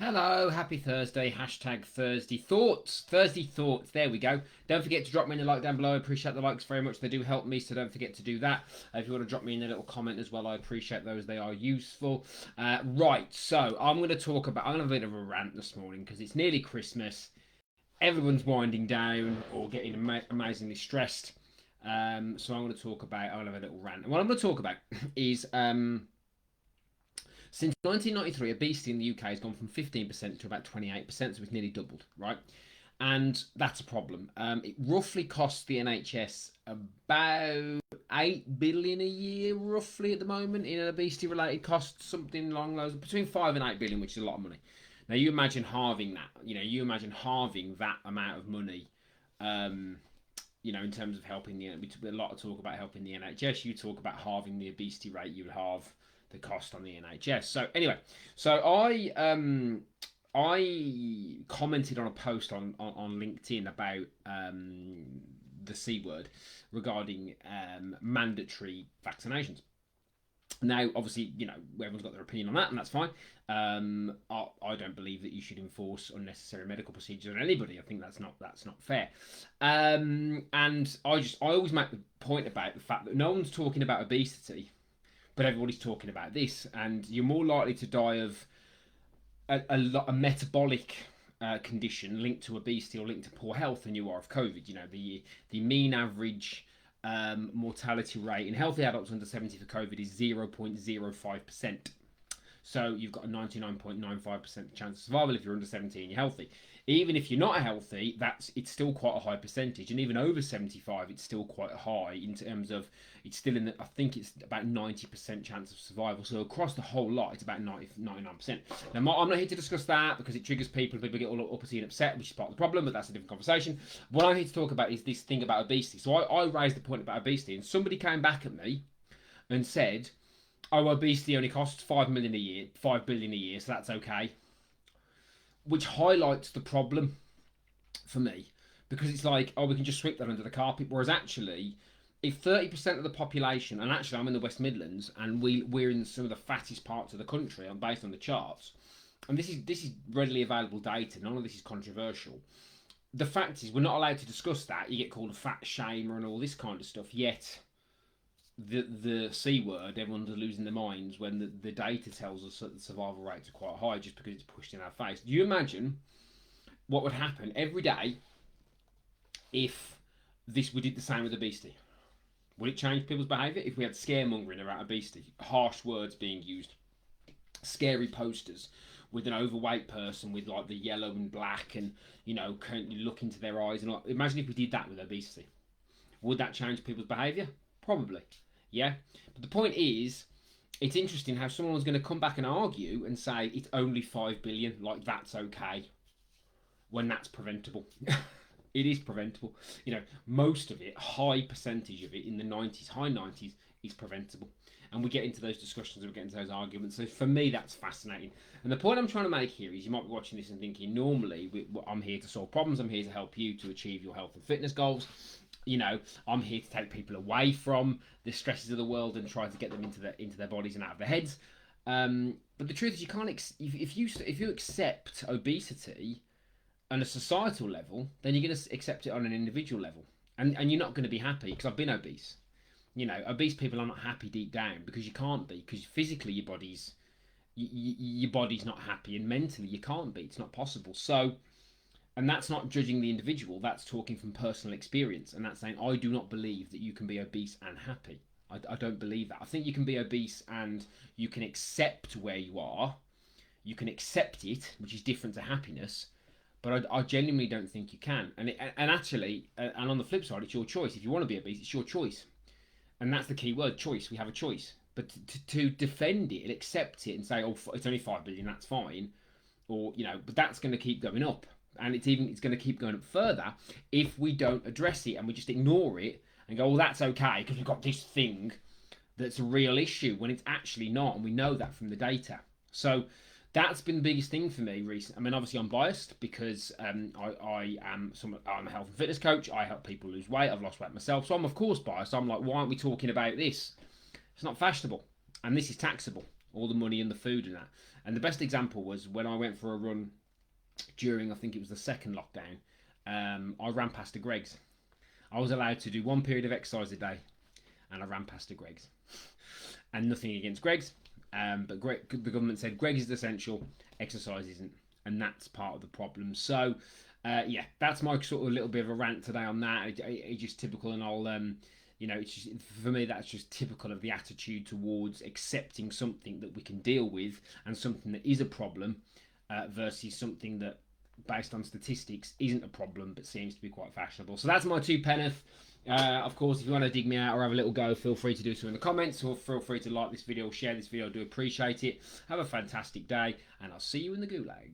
Hello, happy Thursday, hashtag Thursday Thoughts. Thursday Thoughts, there we go. Don't forget to drop me in a like down below. I appreciate the likes very much. They do help me, so don't forget to do that. If you want to drop me in a little comment as well, I appreciate those. They are useful. Right, so I'm going to have a bit of a rant this morning because it's nearly Christmas. Everyone's winding down or getting amazingly stressed. So I'm going to I'm going to have a little rant. And what I'm going to talk about is since 1993, obesity in the UK has gone from 15% to about 28%, so it's nearly doubled, right? And that's a problem. It roughly costs the NHS about 8 billion a year, roughly at the moment, in obesity-related costs, something along those between 5 and 8 billion, which is a lot of money. Now you imagine halving that. You imagine halving that amount of money. Um, in terms of helping we took a lot of talk about helping the NHS. You talk about halving the obesity rate, you would halve the cost on the NHS. So anyway, so I commented on a post on LinkedIn about the C word regarding mandatory vaccinations. Now, obviously, everyone's got their opinion on that, and that's fine. I don't believe that you should enforce unnecessary medical procedures on anybody. I think that's not fair. And I always make the point about the fact that no one's talking about obesity, but everybody's talking about this, and you're more likely to die of a metabolic condition linked to obesity or linked to poor health than you are of COVID. The mean average mortality rate in healthy adults under 70 for COVID is 0.05%. So you've got a 99.95% chance of survival if you're under 70 and you're healthy. Even if you're not healthy, it's still quite a high percentage, and even over 75, it's still quite high in terms of it's still I think it's about 90% chance of survival. So across the whole lot, it's about 99%. Now, I'm not here to discuss that because it triggers people. People get all uppity and upset, which is part of the problem, but that's a different conversation. What I'm here to talk about is this thing about obesity. So I raised the point about obesity, and somebody came back at me and said, "Oh, obesity only costs 5 million a year, 5 billion a year, so that's okay," which highlights the problem for me, because it's like, oh, we can just sweep that under the carpet. Whereas actually, if 30% of the population, and actually I'm in the West Midlands, and we're in some of the fattest parts of the country, based on the charts, and this is readily available data. None of this is controversial. The fact is, we're not allowed to discuss that. You get called a fat shamer and all this kind of stuff. Yet the C word, everyone's losing their minds when the data tells us that the survival rates are quite high just because it's pushed in our face. Do you imagine what would happen every day if we did the same with obesity? Would it change people's behaviour if we had scaremongering about obesity, harsh words being used, scary posters with an overweight person with like the yellow and black, and can you look into their eyes, and like, imagine if we did that with obesity? Would that change people's behaviour? Probably. Yeah. But the point is, it's interesting how someone's going to come back and argue and say it's only 5 billion, like that's okay, when that's preventable. It is preventable. Most of it, high percentage of it in the 90s, high 90s, is preventable. And we get into those discussions and we get into those arguments. So for me, that's fascinating. And the point I'm trying to make here is, you might be watching this and thinking, normally I'm here to solve problems. I'm here to help you to achieve your health and fitness goals. I'm here to take people away from the stresses of the world and try to get them into their bodies and out of their heads. But the truth is, you can't. If you accept obesity on a societal level, then you're going to accept it on an individual level, and you're not going to be happy. Because I've been obese. Obese people are not happy deep down, because you can't be, because physically your body's not happy, and mentally you can't be. It's not possible. So, and that's not judging the individual. That's talking from personal experience, and that's saying I do not believe that you can be obese and happy. I don't believe that. I think you can be obese and you can accept where you are. You can accept it, which is different to happiness. But I genuinely don't think you can. And actually, and on the flip side, it's your choice. If you want to be obese, it's your choice. And that's the key word, choice. We have a choice. But to defend it and accept it and say, oh, it's only 5 billion, that's fine. Or, but that's going to keep going up. And it's going to keep going up further if we don't address it and we just ignore it and go, well, that's okay because we've got this thing that's a real issue, when it's actually not. And we know that from the data. So that's been the biggest thing for me recently. I mean, obviously I'm biased because I'm a health and fitness coach. I help people lose weight. I've lost weight myself. So I'm of course biased. I'm like, why aren't we talking about this? It's not fashionable, and this is taxable. all the money and the food and that. And the best example was when I went for a run during, I think it was the second lockdown. I ran past a Greggs. I was allowed to do one period of exercise a day, and I ran past a Greggs. And nothing against Greggs, but the government said Greggs is essential, exercise isn't, and that's part of the problem. So, yeah, that's my sort of little bit of a rant today on that. It's just typical, and I'll, it's just, for me, that's just typical of the attitude towards accepting something that we can deal with and something that is a problem versus something that, based on statistics, isn't a problem but seems to be quite fashionable. So that's my two penneth. Of course, if you want to dig me out or have a little go, feel free to do so in the comments, or feel free to like this video, share this video. I do appreciate it. Have a fantastic day, and I'll see you in the gulag.